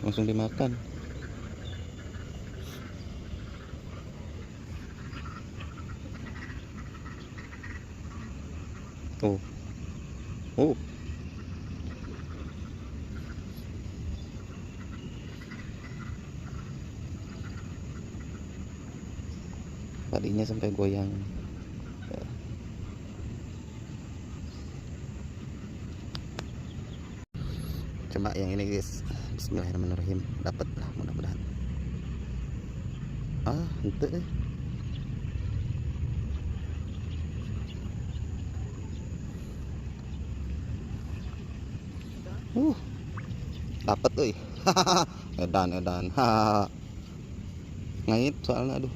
Langsung dimakan. Oh. Oh. Padinya sampai goyang. Coba yang ini guys. Bismillahirrahmanirrahim. Dapat lah mudah-mudahan. Ente dapat euy. Edan. Ngait soalnya aduh.